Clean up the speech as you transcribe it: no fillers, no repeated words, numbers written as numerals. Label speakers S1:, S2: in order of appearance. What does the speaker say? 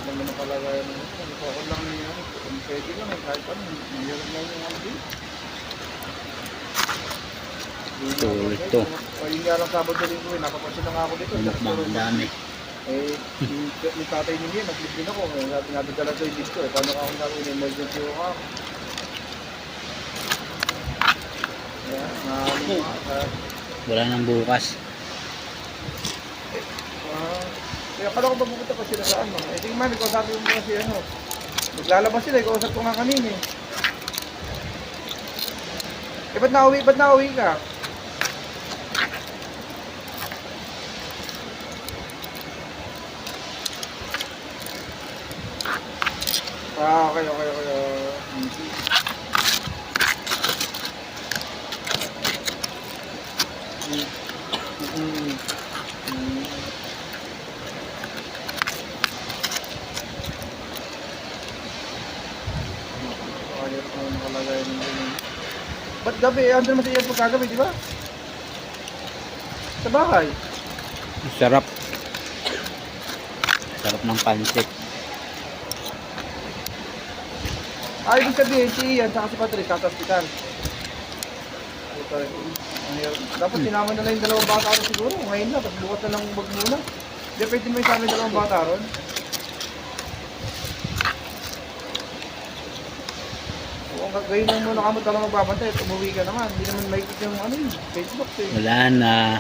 S1: Kahit naman ang kalagayan mo. Ako lang niya. Kung pwede lang, kahit ano. Mayroon lang yung ano din.
S2: Ito, ito.
S1: Yung nga lang Sabado Linggo, napapansin na nga ako dito.
S2: Ang dami.
S1: Eh, yung tatay niya, nag-live din ako. Nadadala ko yung disco. Paano ka akong gawin? Emergency ako ako.
S2: Wala nang bukas.
S1: Kaya pala ko pupunta pa sila sa ano. Eh, tingin man, ikaw sabi mo kasi ano. Maglalabas sila, ikaw usap ko nga kanina eh. Eh, ba't nauwi ka? Okay. Ba't gabi? Andun naman sa iyan pagkagabi, di ba? Sa bahay.
S2: Sarap. Sarap ng pansit.
S1: Ibig sabihin, si Ian, saka si Patrick, sa hospital. Dapat sinama na lang yung dalawang bata ron siguro. Ngayon na, tapos bukas na lang wag muna. Hindi, pwede mo isama yung dalawang bata ron. Gawin lang muna kamo talagang magbabantay at umuwi ka naman. Hindi naman maikot yung ano, Facebook eh.
S2: Wala na.